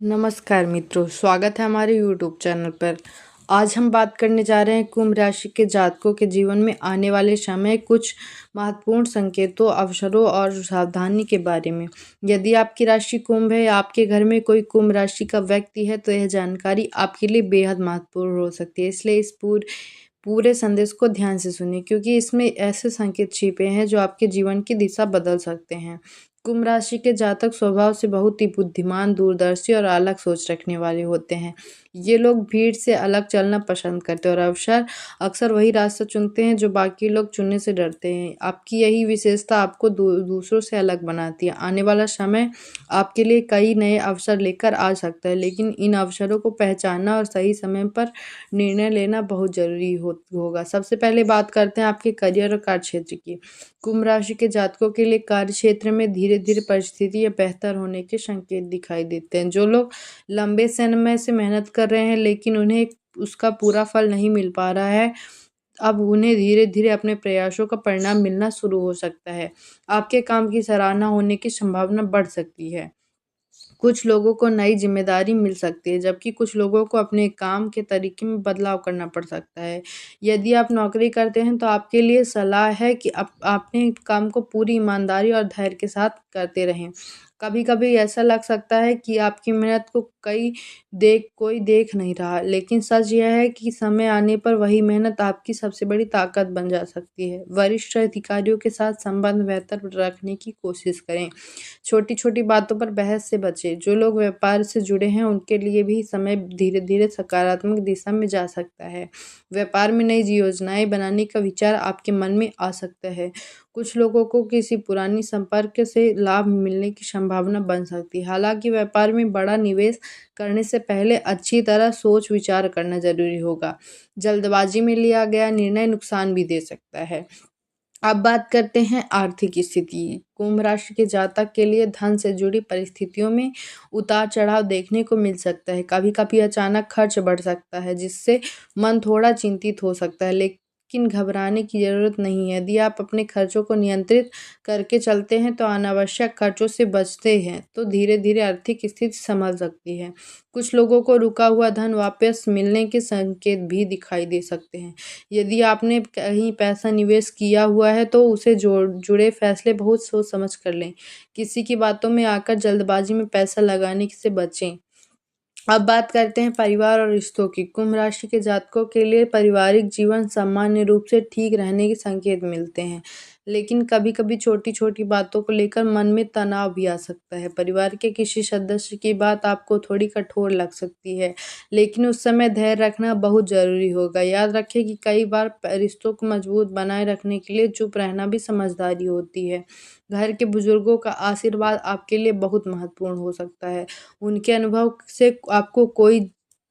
नमस्कार मित्रों, स्वागत है हमारे YouTube चैनल पर। आज हम बात करने जा रहे हैं कुंभ राशि के जातकों के जीवन में आने वाले समय कुछ महत्वपूर्ण संकेतों, अवसरों और सावधानी के बारे में। यदि आपकी राशि कुंभ है या आपके घर में कोई कुंभ राशि का व्यक्ति है तो यह जानकारी आपके लिए बेहद महत्वपूर्ण हो सकती है। इसलिए इस पूरे संदेश को ध्यान से सुनिए, क्योंकि इसमें ऐसे संकेत छिपे हैं जो आपके जीवन की दिशा बदल सकते हैं। कुंभ राशि के जातक स्वभाव से बहुत ही बुद्धिमान, दूरदर्शी और अलग सोच रखने वाले होते हैं। ये लोग भीड़ से अलग चलना पसंद करते हैं और अक्सर वही रास्ता चुनते हैं जो बाकी लोग चुनने से डरते हैं। आपकी यही विशेषता आपको दूसरों से अलग बनाती है। आने वाला समय आपके लिए कई नए अवसर लेकर आ सकता है, लेकिन इन अवसरों को पहचानना और सही समय पर निर्णय लेना बहुत ज़रूरी होगा। सबसे पहले बात करते हैं आपके करियर और कार्य क्षेत्र की। कुंभ राशि के जातकों के लिए कार्य क्षेत्र में धीरे धीरे परिस्थितियाँ बेहतर होने के संकेत दिखाई देते हैं। जो लोग लंबे समय से मेहनत कर रहे हैं लेकिन उन्हें उसका पूरा फल नहीं मिल पा रहा है, अब उन्हें धीरे धीरे अपने प्रयासों का परिणाम मिलना शुरू हो सकता है। आपके काम की सराहना होने की संभावना बढ़ सकती है। कुछ लोगों को नई जिम्मेदारी मिल सकती है, जबकि कुछ लोगों को अपने काम के तरीके में बदलाव करना पड़ सकता है। यदि आप नौकरी करते हैं तो आपके लिए सलाह है कि आप अपने काम को पूरी ईमानदारी और धैर्य के साथ करते रहें। कभी कभी ऐसा लग सकता है कि आपकी मेहनत को कोई देख नहीं रहा, लेकिन सच यह है कि समय आने पर वही मेहनत आपकी सबसे बड़ी ताकत बन जा सकती है। वरिष्ठ अधिकारियों के साथ संबंध बेहतर रखने की कोशिश करें। छोटी छोटी बातों पर बहस से बचें। जो लोग व्यापार से जुड़े हैं उनके लिए भी समय धीरे धीरे सकारात्मक दिशा में जा सकता है। व्यापार में नई योजनाएं बनाने का विचार आपके मन में आ सकता है। कुछ लोगों को किसी पुरानी संपर्क से लाभ मिलने की संभावना बन सकती है। हालांकि व्यापार में बड़ा निवेश करने से पहले अच्छी तरह सोच विचार करना जरूरी होगा। जल्दबाजी में लिया गया निर्णय नुकसान भी दे सकता है। अब बात करते हैं आर्थिक स्थिति। कुंभ राशि के जातक के लिए धन से जुड़ी परिस्थितियों में उतार चढ़ाव देखने को मिल सकता है। कभी कभी अचानक खर्च बढ़ सकता है, जिससे मन थोड़ा चिंतित हो सकता है, लेकिन घबराने की जरूरत नहीं है। यदि आप अपने खर्चों को नियंत्रित करके चलते हैं तो अनावश्यक खर्चों से बचते हैं तो धीरे धीरे आर्थिक स्थिति संभल सकती है। कुछ लोगों को रुका हुआ धन वापस मिलने के संकेत भी दिखाई दे सकते हैं। यदि आपने कहीं पैसा निवेश किया हुआ है तो उसे जुड़े फैसले बहुत सोच समझ कर लें। किसी की बातों में आकर जल्दबाजी में पैसा लगाने से बचें। अब बात करते हैं परिवार और रिश्तों की। कुंभ राशि के जातकों के लिए पारिवारिक जीवन सामान्य रूप से ठीक रहने के संकेत मिलते हैं, लेकिन कभी कभी छोटी छोटी बातों को लेकर मन में तनाव भी आ सकता है। परिवार के किसी सदस्य की बात आपको थोड़ी कठोर लग सकती है, लेकिन उस समय धैर्य रखना बहुत जरूरी होगा। याद रखें कि कई बार रिश्तों को मजबूत बनाए रखने के लिए चुप रहना भी समझदारी होती है। घर के बुजुर्गों का आशीर्वाद आपके लिए बहुत महत्वपूर्ण हो सकता है। उनके अनुभव से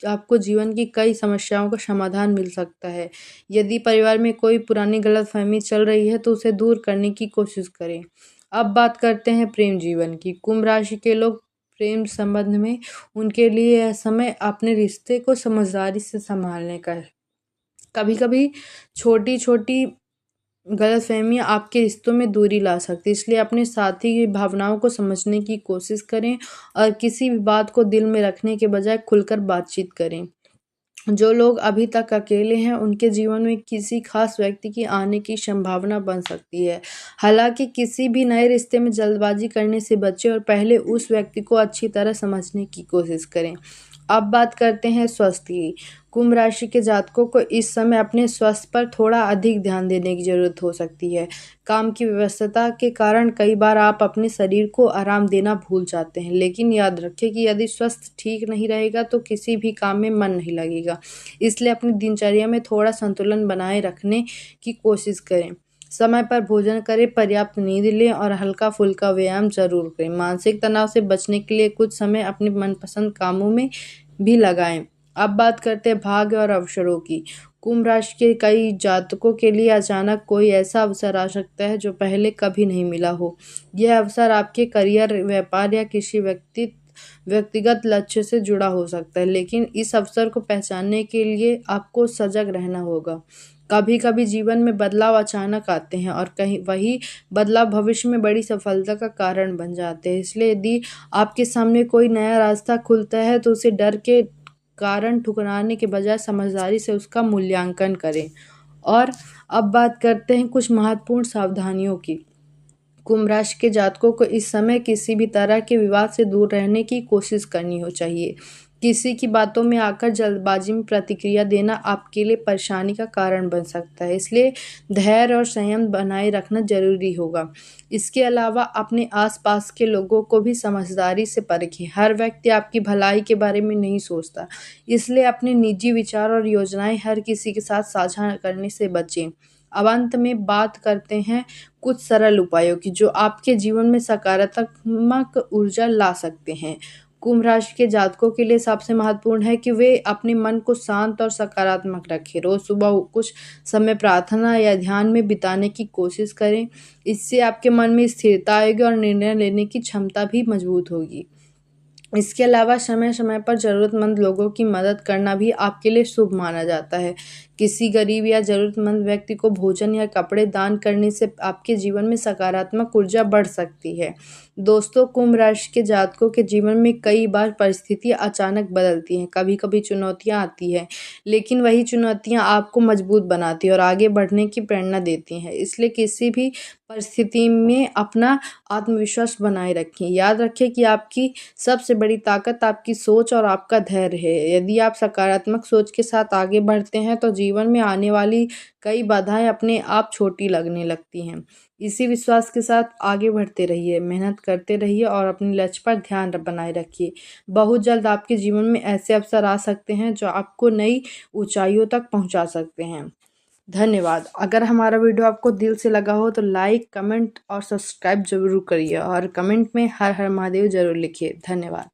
आपको जीवन की कई समस्याओं का समाधान मिल सकता है। यदि परिवार में कोई पुरानी गलतफहमी चल रही है तो उसे दूर करने की कोशिश करें। अब बात करते हैं प्रेम जीवन की। कुंभ राशि के लोग प्रेम संबंध में उनके लिए यह समय अपने रिश्ते को समझदारी से संभालने का है। कभी कभी छोटी छोटी गलतफहमियां आपके रिश्तों में दूरी ला सकती है, इसलिए अपने साथी की भावनाओं को समझने की कोशिश करें और किसी भी बात को दिल में रखने के बजाय खुलकर बातचीत करें। जो लोग अभी तक अकेले हैं उनके जीवन में किसी खास व्यक्ति की आने की संभावना बन सकती है। हालांकि किसी भी नए रिश्ते में जल्दबाजी करने से बचें और पहले उस व्यक्ति को अच्छी तरह समझने की कोशिश करें। अब बात करते हैं स्वास्थ्य की। कुंभ राशि के जातकों को इस समय अपने स्वास्थ्य पर थोड़ा अधिक ध्यान देने की जरूरत हो सकती है। काम की व्यस्तता के कारण कई बार आप अपने शरीर को आराम देना भूल जाते हैं, लेकिन याद रखें कि यदि स्वास्थ्य ठीक नहीं रहेगा तो किसी भी काम में मन नहीं लगेगा। इसलिए अपनी दिनचर्या में थोड़ा संतुलन बनाए रखने की कोशिश करें। समय पर भोजन करें, पर्याप्त नींद लें और हल्का फुल्का व्यायाम जरूर करें। मानसिक तनाव से बचने के लिए कुछ समय अपने मनपसंद कामों में भी लगाएं। अब बात करते हैं भाग्य और अवसरों की। कुंभ राशि के कई जातकों के लिए अचानक कोई ऐसा अवसर आ सकता है जो पहले कभी नहीं मिला हो। यह अवसर आपके करियर, व्यापार या किसी व्यक्तिगत लक्ष्य से जुड़ा हो सकता है, लेकिन इस अवसर को पहचानने के लिए आपको सजग रहना होगा। कभी कभी जीवन में बदलाव अचानक आते हैं और कहीं वही बदलाव भविष्य में बड़ी सफलता का कारण बन जाते हैं। इसलिए यदि आपके सामने कोई नया रास्ता खुलता है तो उसे डर के कारण ठुकराने के बजाय समझदारी से उसका मूल्यांकन करें। और अब बात करते हैं कुछ महत्वपूर्ण सावधानियों की। कुंभ राशि के जातकों को इस समय किसी भी तरह के विवाद से दूर रहने की कोशिश करनी हो चाहिए। किसी की बातों में आकर जल्दबाजी में प्रतिक्रिया देना आपके लिए परेशानी का कारण बन सकता है, इसलिए धैर्य और संयम बनाए रखना जरूरी होगा। इसके अलावा अपने आसपास के लोगों को भी समझदारी से परखें। हर व्यक्ति आपकी भलाई के बारे में नहीं सोचता, इसलिए अपने निजी विचार और योजनाएं हर किसी के साथ साझा करने से बचें। अब अंत में बात करते हैं कुछ सरल उपायों की जो आपके जीवन में सकारात्मक ऊर्जा ला सकते हैं। कुंभ राशि के जातकों के लिए सबसे महत्वपूर्ण है कि वे अपने मन को शांत और सकारात्मक रखें। रोज सुबह कुछ समय प्रार्थना या ध्यान में बिताने की कोशिश करें। इससे आपके मन में स्थिरता आएगी और निर्णय लेने की क्षमता भी मजबूत होगी। इसके अलावा समय समय पर ज़रूरतमंद लोगों की मदद करना भी आपके लिए शुभ माना जाता है। किसी गरीब या ज़रूरतमंद व्यक्ति को भोजन या कपड़े दान करने से आपके जीवन में सकारात्मक ऊर्जा बढ़ सकती है। दोस्तों, कुंभ राशि के जातकों के जीवन में कई बार परिस्थितियाँ अचानक बदलती हैं। कभी कभी चुनौतियाँ आती हैं, लेकिन वही चुनौतियाँ आपको मजबूत बनाती हैं और आगे बढ़ने की प्रेरणा देती हैं। इसलिए किसी भी परिस्थिति में अपना आत्मविश्वास बनाए रखें। याद रखें कि आपकी सबसे बड़ी ताकत आपकी सोच और आपका धैर्य है। यदि आप सकारात्मक सोच के साथ आगे बढ़ते हैं तो जीवन में आने वाली कई बाधाएं अपने आप छोटी लगने लगती हैं। इसी विश्वास के साथ आगे बढ़ते रहिए, मेहनत करते रहिए और अपने लक्ष्य पर ध्यान बनाए रखिए। बहुत जल्द आपके जीवन में ऐसे अवसर आ सकते हैं जो आपको नई ऊंचाइयों तक पहुंचा सकते हैं। धन्यवाद। अगर हमारा वीडियो आपको दिल से लगा हो तो लाइक, कमेंट और सब्सक्राइब जरूर करिए और कमेंट में हर हर महादेव जरूर लिखिए। धन्यवाद।